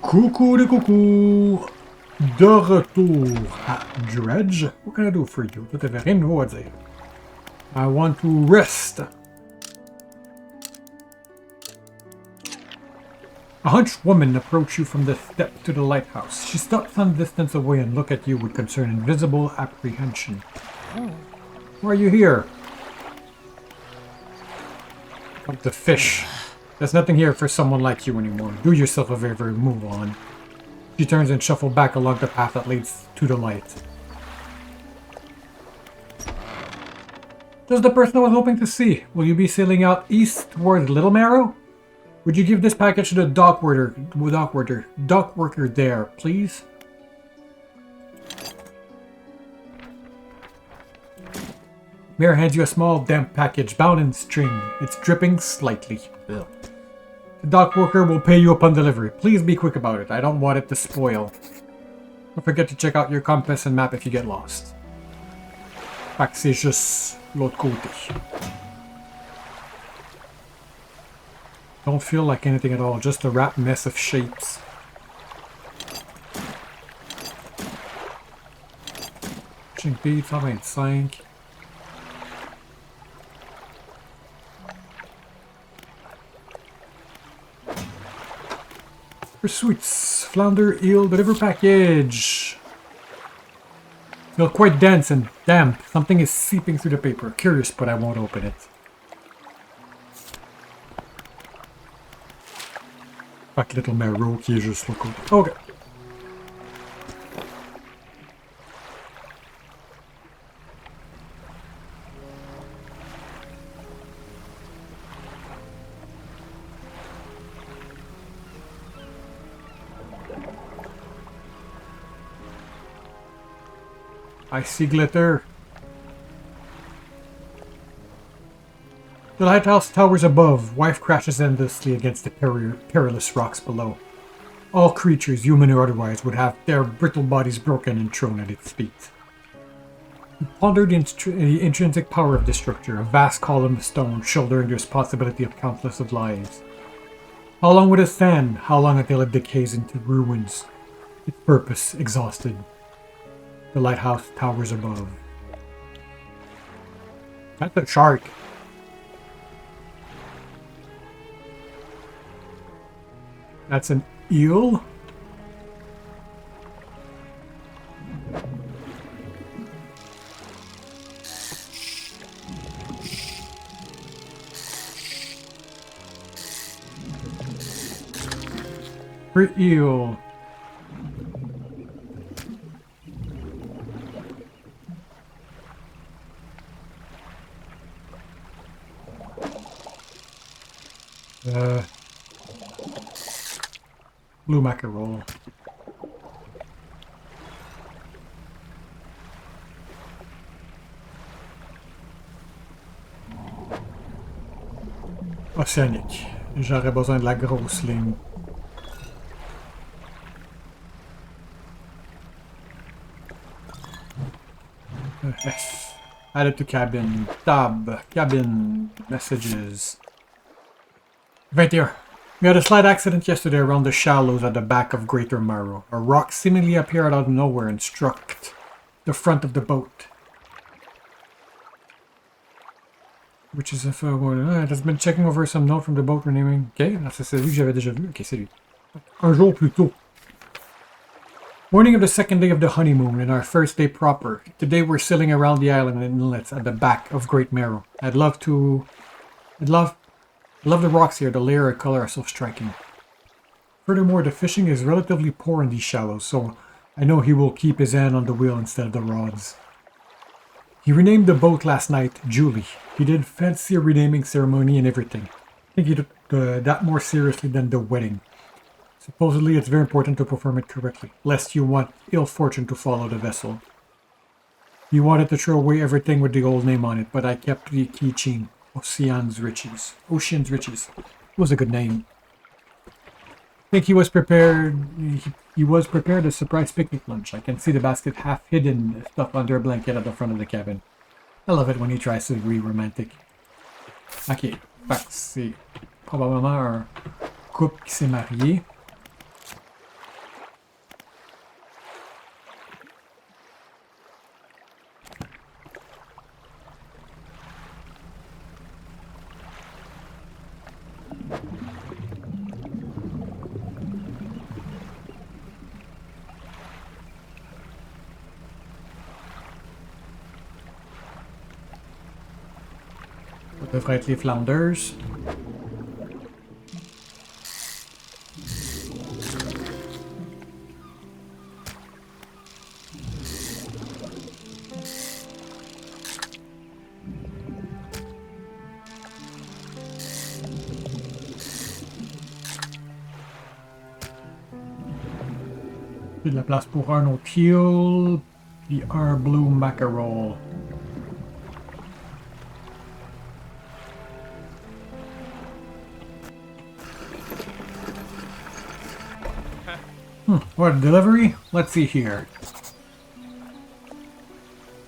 Coucou de coucou! De retour à Dredge. What can I do for you? Tu n'avais rien de nouveau à dire. I want to rest. A hunched woman approached you from the step to the lighthouse. She stopped some distance away and looked at you with concern and visible apprehension. Why are you here? Like the fish. There's nothing here for someone like you anymore. Do yourself a favor, move on. She turns and shuffles back along the path that leads to the light. Just the person I was hoping to see. Will you be sailing out east towards Little Marrow? Would you give this package to the dock worker there, please? Mare hands you a small, damp package bound in string. It's dripping slightly. Ugh. The dock worker will pay you upon delivery. Please be quick about it. I don't want it to spoil. Don't forget to check out your compass and map if you get lost. Fait que c'est juste l'autre côté. Don't feel like anything at all, just a wrapped mess of shapes. Chimpy, 125. Pursuits, flounder, eel, deliver package. Feel quite dense and damp. Something is seeping through the paper. Curious, but I won't open it. Fuck, little Marrow qui est juste le côté. Okay. I see glitter. The lighthouse towers above. Wife crashes endlessly against the perilous rocks below. All creatures, human or otherwise, would have their brittle bodies broken and thrown at its feet. You ponder the intrinsic power of this structure, a vast column of stone shouldering the responsibility of countless of lives. How long would it stand? How long until it decays into ruins? Its purpose exhausted. The lighthouse towers above. That's a shark. That's an eel. For eel. Blue mackerel. Océanique. J'aurais besoin de la grosse ligne. F. Added to cabin. Tab. Cabin. Messages. 21. We had a slight accident yesterday around the shallows at the back of Greater Marrow. A rock seemingly appeared out of nowhere and struck the front of the boat. Which is if it has been checking over some note from the boat renaming. Ok, c'est lui que j'avais déjà vu. Ok, c'est lui. Un jour plus tôt. Morning of the second day of the honeymoon and our first day proper. Today we're sailing around the island and inlets at the back of Great Marrow. I'd love the rocks here, the layer and color are so striking. Furthermore, the fishing is relatively poor in these shallows, so I know he will keep his hand on the wheel instead of the rods. He renamed the boat last night Julie. He did fancy a renaming ceremony and everything. I think he took that more seriously than the wedding. Supposedly it's very important to perform it correctly, lest you want ill fortune to follow the vessel. He wanted to throw away everything with the old name on it, but I kept the keychain. Ocean's Riches. Ocean's Riches. It was a good name. I think he was prepared. He was prepared a surprise picnic lunch. I can see the basket half hidden, stuffed under a blanket at the front of the cabin. I love it when he tries to be romantic. Ok, fait que c'est probablement un couple qui s'est marié. devrait être les flounders. J'ai de la place pour un autre teal, puis un blue mackerel. What, delivery? Let's see here.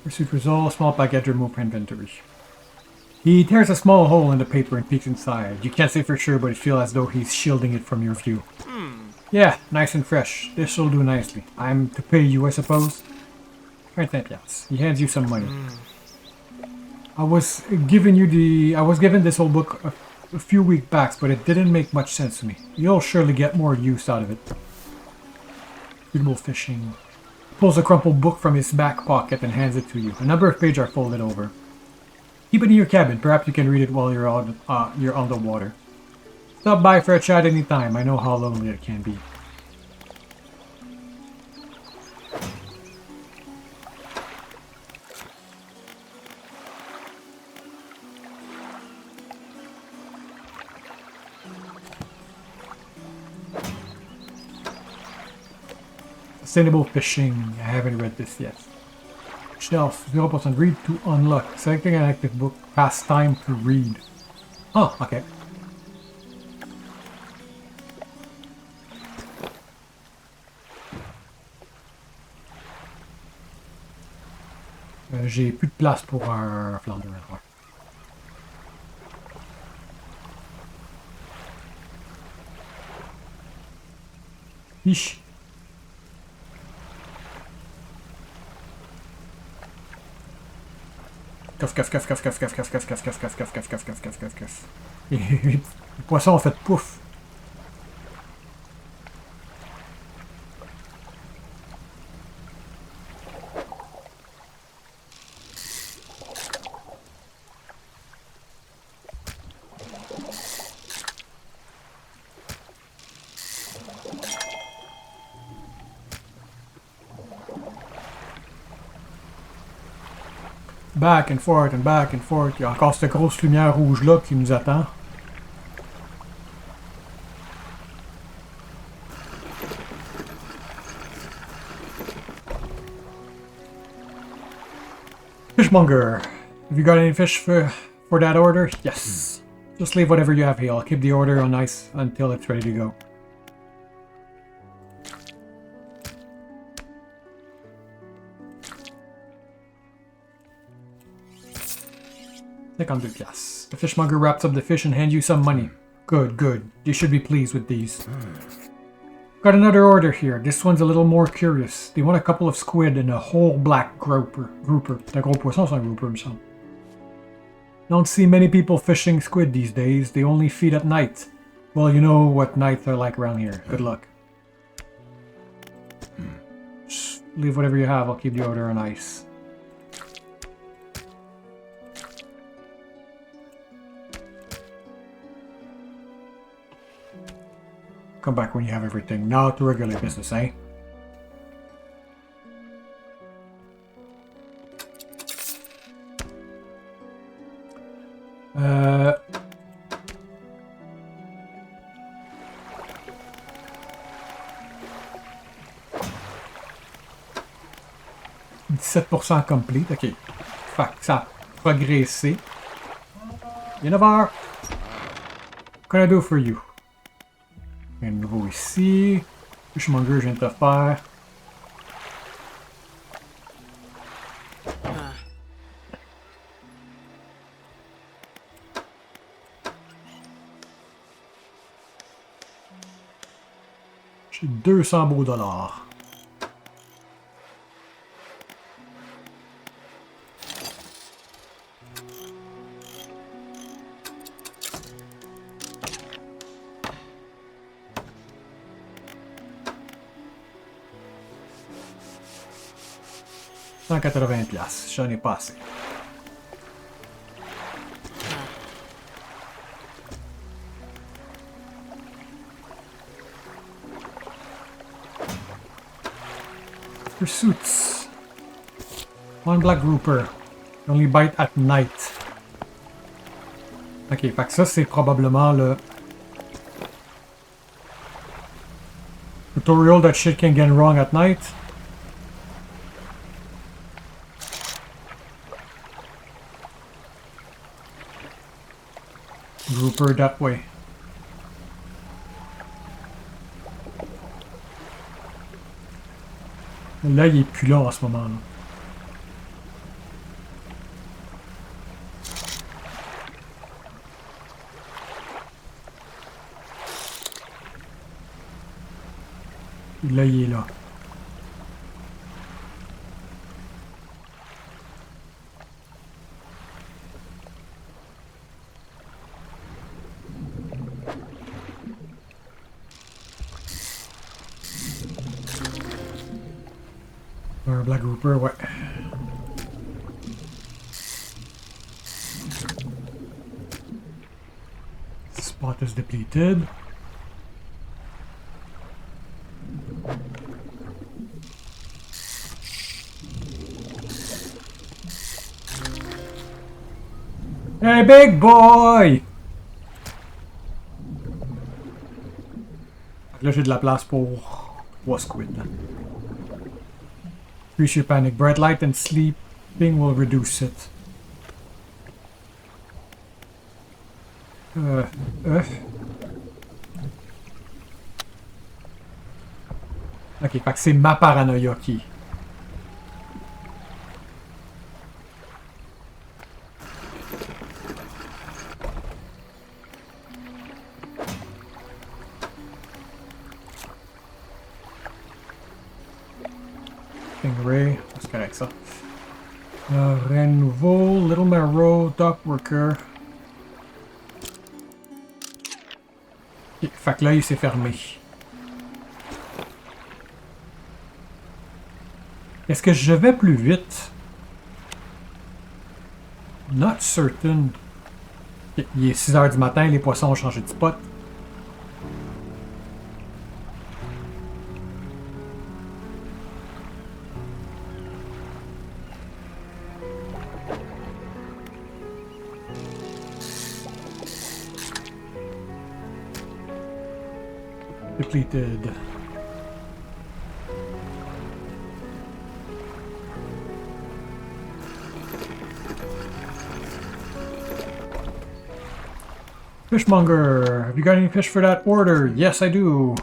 Pursuit result, small package removed from inventory. He tears a small hole in the paper and peeks inside. You can't say for sure, but it feels as though he's shielding it from your view. Yeah, nice and fresh. This'll do nicely. I'm to pay you, I suppose? 25 piastres. He hands you some money. I was given this old book a few weeks back, but it didn't make much sense to me. You'll surely get more use out of it. Suitable fishing. Pulls a crumpled book from his back pocket and hands it to you. A number of pages are folded over. Keep it in your cabin. Perhaps you can read it while you're on the water. Stop by for a chat anytime. I know how lonely it can be. Sustainable fishing. I haven't read this yet. Shelf. 0% read to unlock. Selecting an active book. Past time to read. Oh, okay. J'ai plus de place pour un flounder. Ouais. Fiche. Coff. Les poissons ont fait pouf. Back and forth and back and forth. Il y a encore cette grosse lumière rouge-là qui nous attend. Fishmonger. Have you got any fish for that order? Yes. Just leave whatever you have here. I'll keep the order on ice until it's ready to go. $52. The fishmonger wraps up the fish and hands you some money. Good. You should be pleased with these. Got another order here. This one's a little more curious. They want a couple of squid and a whole black grouper. C'est un gros poisson, c'est un grouper, me semble. Don't see many people fishing squid these days. They only feed at night. Well, you know what nights are like around here. Good luck. Just leave whatever you have. I'll keep the order on ice. Come back when you have everything. Now to regular business, eh? %17% complete, ok. Fait que ça a progressé. Il y en a What can I do for you? Un nouveau ici. Fishmonger, je viens de te faire. J'ai 200 beaux dollars. $180$. J'en ai pas assez. pursuits. One black grouper. Only bite at night. Ok, fait que ça c'est probablement le tutorial that shit can get wrong at night. Grouper that way. Là, il est plus là en ce moment. Là. Là, il est là. Un black grouper, ouais. Spot is depleted. Hey, big boy! Là, j'ai de la place pour 3 squids. Increase your panic. Bright light and sleeping will reduce it. Ok, fait que c'est ma paranoïa qui... Stingray, c'est correct ça. Renouveau, Little Marrow, Dock Worker. Okay, fait que là il s'est fermé. Est-ce que je vais plus vite? Not certain. Okay, il est 6 h du matin, les poissons ont changé de spot. Depleted. Fishmonger, have you got any fish for that order? Yes, I do.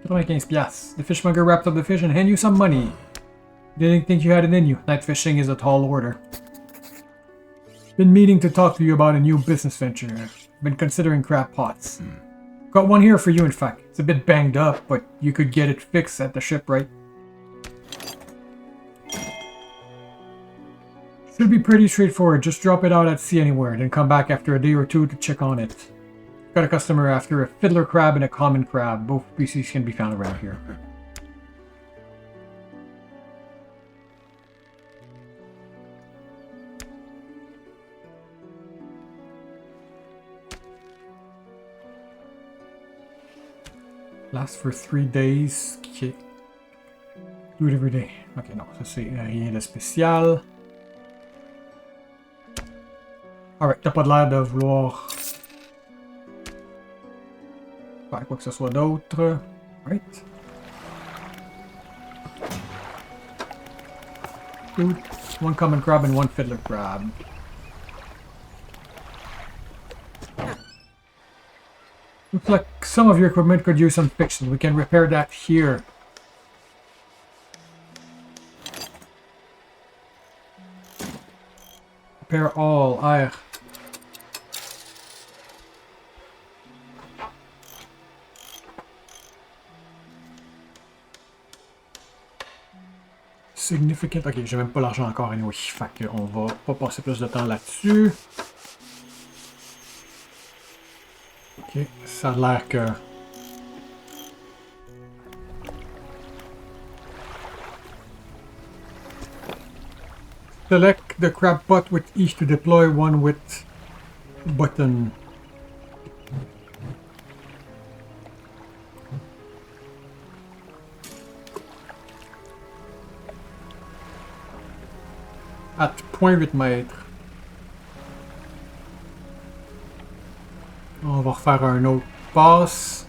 95 piastres. The fishmonger wrapped up the fish and hand you some money. Didn't think you had it in you. Night fishing is a tall order. Been meaning to talk to you about a new business venture. Been considering crab pots. Got one here for you, in fact. It's a bit banged up, but you could get it fixed at the shipwright. Should be pretty straightforward. Just drop it out at sea anywhere, then come back after a day or two to check on it. Got a customer after a fiddler crab and a common crab. Both species can be found around here. Last for 3 days. Okay. Do it every day. Ok, non, ça c'est rien de spécial. Alright, t'as pas de l'air de vouloir faire quoi que ce soit d'autre. Alright. Food. 1 common crab and 1 fiddler crab. Looks like some of your equipment could use some fixing. We can repair that here. Repair all. Aye. Significant. Ok, j'ai même pas l'argent encore anyway. Fait qu'on va pas passer plus de temps là-dessus. Ok, ça a l'air que... Select the crab pot with each to deploy one with button. À 0.8 mètres. On va refaire un autre passe.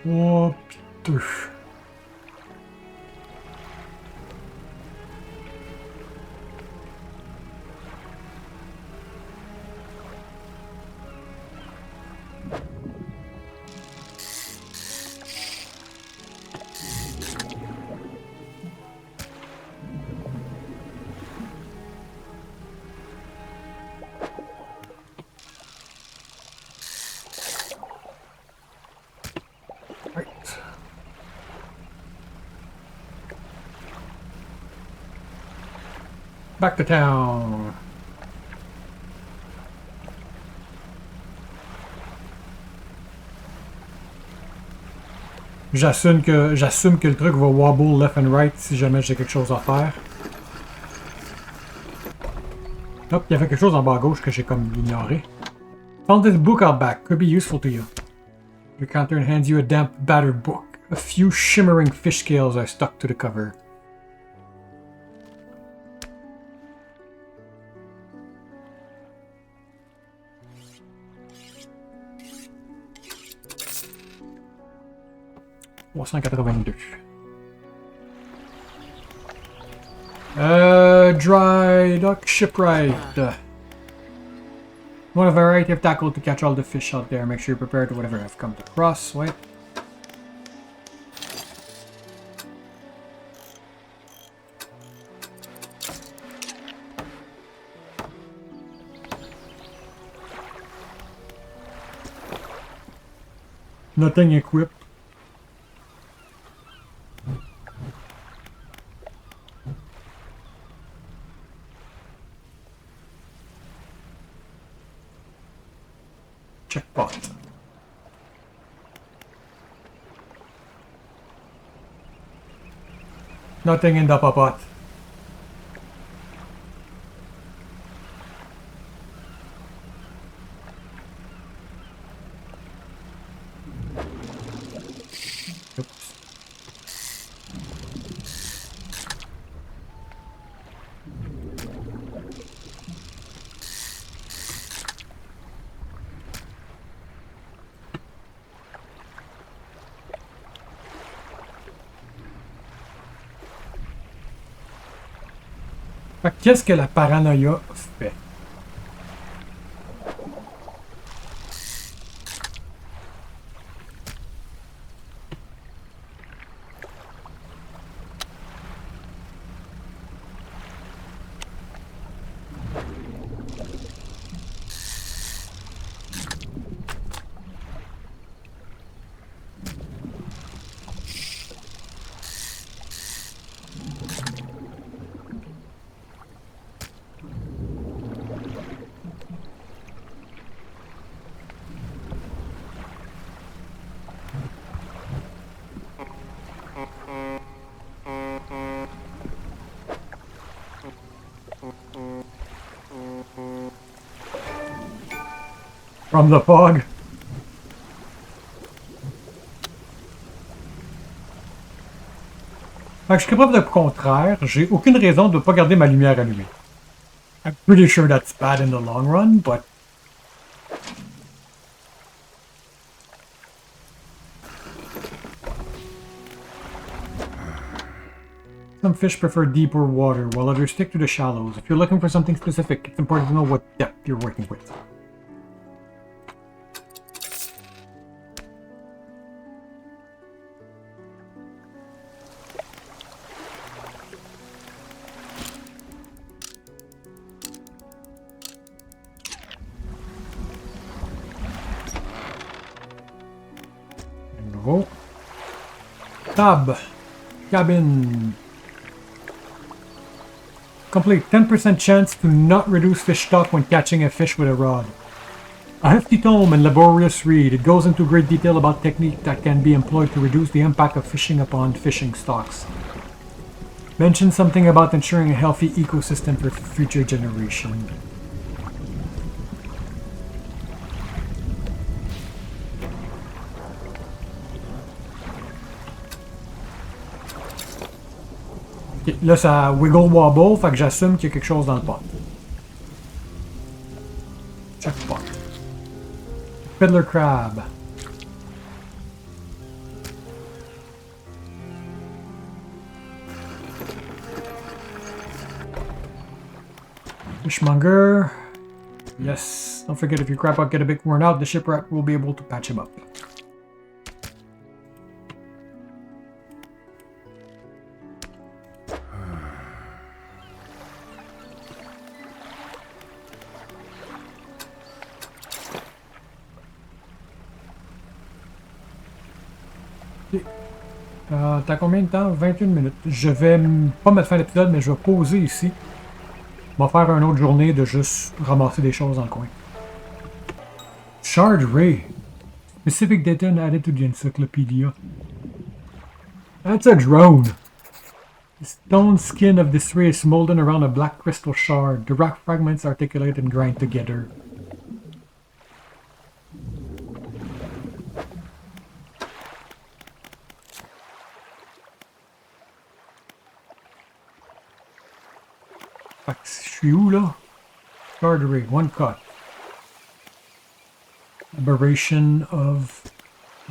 Oh, putain. Right. Back to town. J'assume que le truc va wobble left and right si jamais j'ai quelque chose à faire. Hop, il y avait quelque chose en bas à gauche que j'ai comme ignoré. Found this book out back. Could be useful to you. Your counter hands you a damp, battered book. A few shimmering fish scales are stuck to the cover. Dry dock shipwright. Want a variety of tackle to catch all the fish out there. Make sure you're prepared to whatever have come across. Wait. Nothing equipped. Checkpot. Nothing in the pot. Oops. Qu'est-ce que la paranoïa fait? From the fog. Fait que jusqu'à preuve de contraire, j'ai aucune raison de ne pas garder ma lumière allumée. I'm pretty sure that's bad in the long run, but... Some fish prefer deeper water, while others stick to the shallows. If you're looking for something specific, it's important to know what depth you're working with. Nouveau. Tab. Cabin. Complete 10% chance to not reduce fish stock when catching a fish with a rod. A hefty tome and laborious read. It goes into great detail about technique that can be employed to reduce the impact of fishing upon fishing stocks. Mention something about ensuring a healthy ecosystem for future generation. Okay, là, ça wiggle wobble, fait que j'assume qu'il y a quelque chose dans le pot. Check pot. Fiddler crab. Fishmonger. Yes. Don't forget, if your crab pot get a bit worn out, the shipwreck will be able to patch him up. T'as combien de temps? 21 minutes. Je vais pas mettre fin à l'épisode, mais je vais poser ici. On va faire une autre journée de juste ramasser des choses dans le coin. Shard Ray. Specific data added to the encyclopedia. That's a drone. The stone skin of this ray is molten around a black crystal shard. The rock fragments articulate and grind together. Je suis où là? Shard Ray, one cut. Aberration of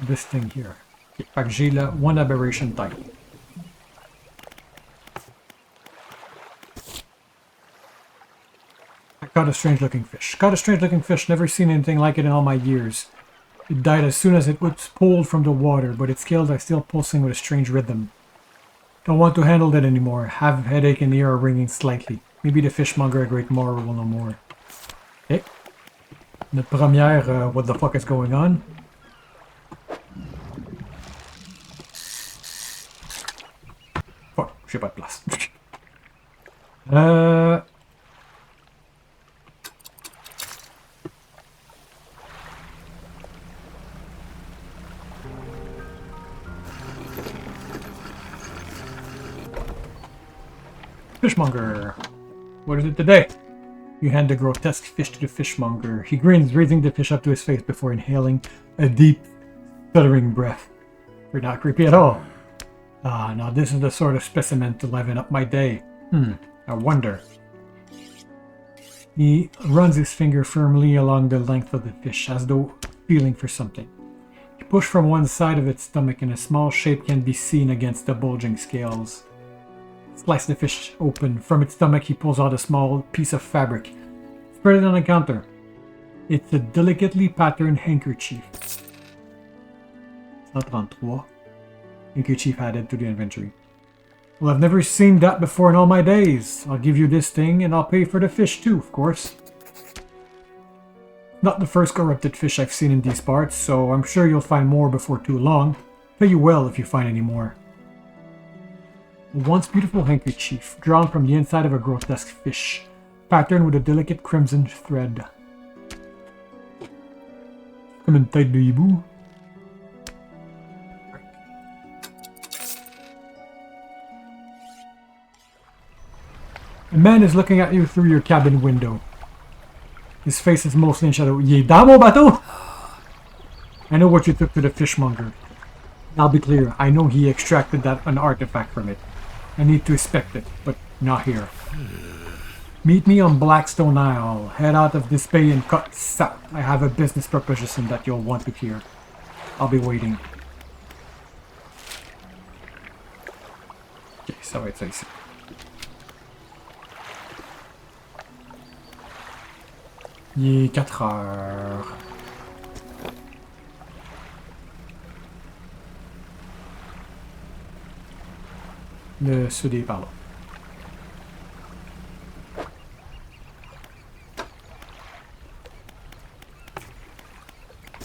this thing here. Okay, fait que j'ai là one aberration type. I caught a strange looking fish. Caught a strange looking fish, never seen anything like it in all my years. It died as soon as it was pulled from the water, but its scales are still pulsing with a strange rhythm. Don't want to handle that anymore. Have headache and ear are ringing slightly. Maybe the fishmonger at Great Moor will know more. Okay. Notre première, what the fuck is going on? Fuck, j'ai pas de place. Fishmonger. What is it today? You hand the grotesque fish to the fishmonger. He grins, raising the fish up to his face before inhaling a deep, stuttering breath. You're not creepy at all. Ah, now this is the sort of specimen to liven up my day. I wonder. He runs his finger firmly along the length of the fish, as though feeling for something. He pushed from one side of its stomach, and a small shape can be seen against the bulging scales. Slice the fish open. From its stomach, he pulls out a small piece of fabric. Spread it on the counter. It's a delicately patterned handkerchief. 133. Handkerchief added to the inventory. Well, I've never seen that before in all my days. I'll give you this thing, and I'll pay for the fish too, of course. Not the first corrupted fish I've seen in these parts, so I'm sure you'll find more before too long. Pay you well if you find any more. A once beautiful handkerchief, drawn from the inside of a grotesque fish, patterned with a delicate crimson thread. Comme une tête de hibou. A man is looking at you through your cabin window. His face is mostly in shadow. Yé, dans mon bateau! I know what you took to the fishmonger. I'll be clear, I know he extracted an artifact from it. I need to inspect it, but not here. Meet me on Blackstone Isle. Head out of this bay and cut south. I have a business proposition that you'll want to hear. I'll be waiting. Ok, ça va être ça ici. Il est 4 heures. Le sud est par là.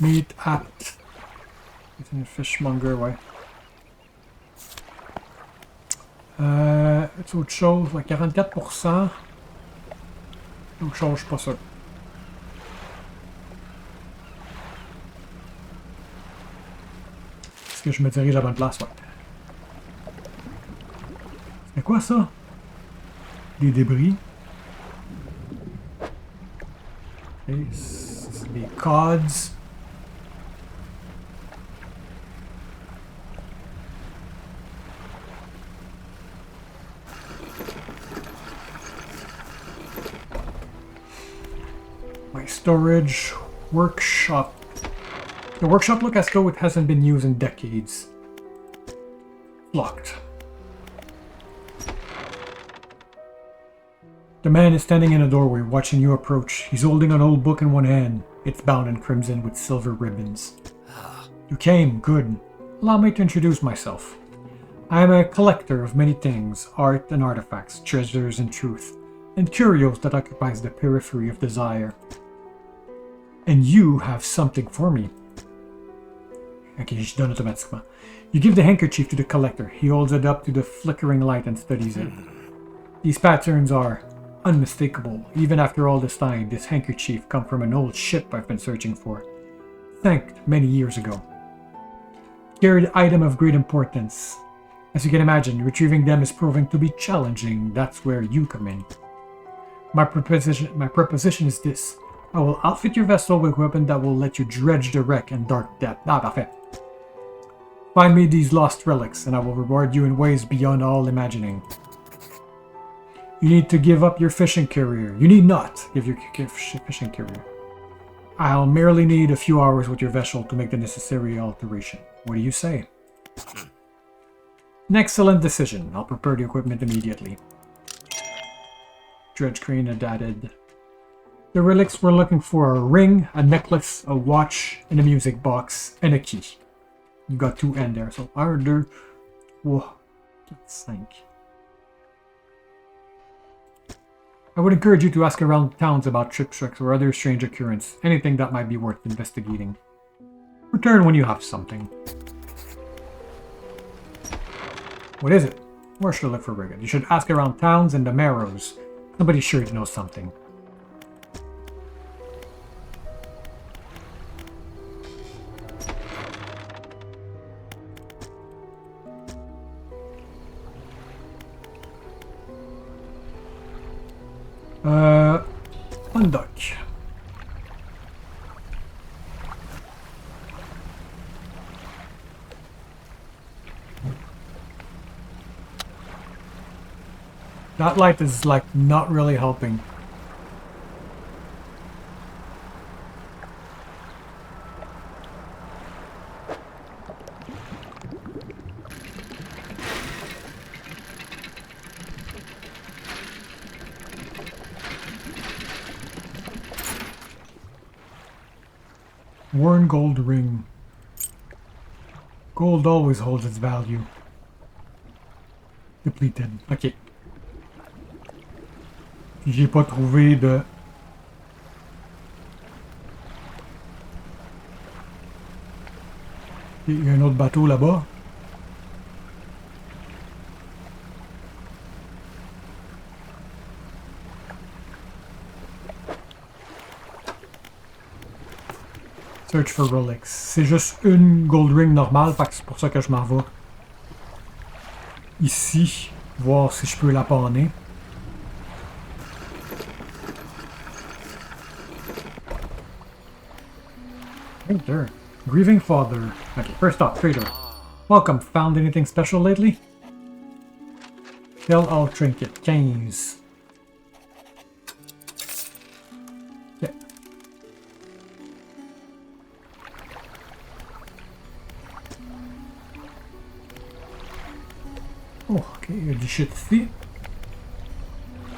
Meet at... C'est une fishmonger, ouais. C'est autre chose, ouais, 44%. Autre chose, je suis pas sûr. que je me dirige à la bonne place, ouais. C'est quoi ça? Des débris. Okay, des cods. My storage workshop. The workshop looks as though it hasn't been used in decades. Locked. The man is standing in a doorway watching you approach. He's holding an old book in one hand. It's bound in crimson with silver ribbons. You came, good. Allow me to introduce myself. I am a collector of many things, art and artifacts, treasures and truth, and curios that occupies the periphery of desire. And you have something for me. Okay, je donne automatiquement. You give the handkerchief to the collector. He holds it up to the flickering light and studies it. These patterns are unmistakable. Even after all this time, this handkerchief come from an old ship I've been searching for. Sank many years ago. Carried item of great importance. As you can imagine, retrieving them is proving to be challenging. That's where you come in. My proposition is this. I will outfit your vessel with a weapon that will let you dredge the wreck in dark depth. Ah, parfait. Find me these lost relics, and I will reward you in ways beyond all imagining. You need to give up your fishing career. You need not give your fishing career. I'll merely need a few hours with your vessel to make the necessary alteration. What do you say? An excellent decision. I'll prepare the equipment immediately. Dredge Crane had added. The relics we're looking for are a ring, a necklace, a watch, and a music box, and a key. You got 2 N there, so 1, 2, 3, 5. I would encourage you to ask around towns about shipwrecks or other strange occurrences, anything that might be worth investigating. Return when you have something. What is it? Where should I look for Rigged? You should ask around towns and the Marrows. Somebody's sure to know something. Unduck. That light is like not really helping. Worn gold ring. Gold always holds its value. Depleted. Ok. J'ai pas trouvé de... Il y a un autre bateau là-bas. Search for relics. C'est juste une gold ring normale, fait que c'est pour ça que je m'en vais ici, voir si je peux la panner. Right there. Grieving father. Okay, first off, trader. Welcome. Found anything special lately? Kill all trinket. 15. Yeah. Oh, okay, il y a du shit ici.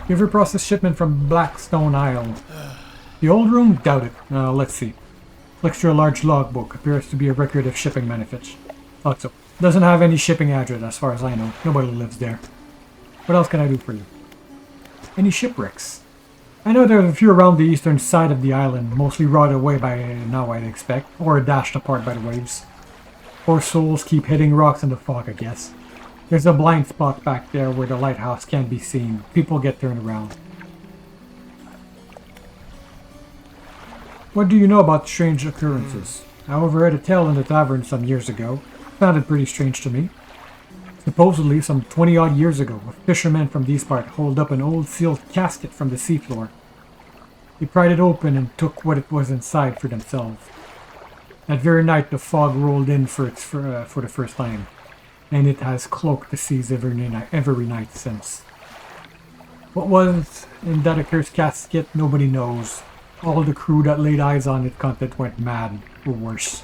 You ever process shipment from Blackstone Isle? The old room? Doubt it. Let's see. Flicks through a large logbook. Appears to be a record of shipping benefits. Thought so. Doesn't have any shipping address as far as I know. Nobody lives there. What else can I do for you? Any shipwrecks? I know there's a few around the eastern side of the island, mostly rotted away by now I'd expect, or dashed apart by the waves. Poor souls keep hitting rocks in the fog, I guess. There's a blind spot back there where the lighthouse can't be seen. People get turned around. What do you know about strange occurrences? I overheard a tale in the tavern some years ago. Sounded pretty strange to me. Supposedly, some 20-odd years ago, a fisherman from these parts hauled up an old sealed casket from the seafloor. They pried it open and took what it was inside for themselves. That very night, the fog rolled in for the first time, and it has cloaked the seas every night since. What was in that accursed casket, nobody knows. All the crew that laid eyes on its content went mad, or worse.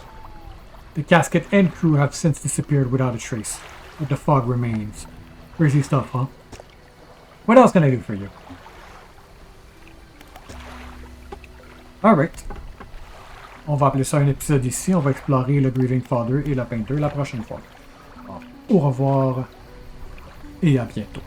The casket and crew have since disappeared without a trace, but the fog remains. Crazy stuff, huh? What else can I do for you? Alright. On va appeler ça un épisode ici. On va explorer le Grieving Father et la Painter la prochaine fois. Au revoir et à bientôt.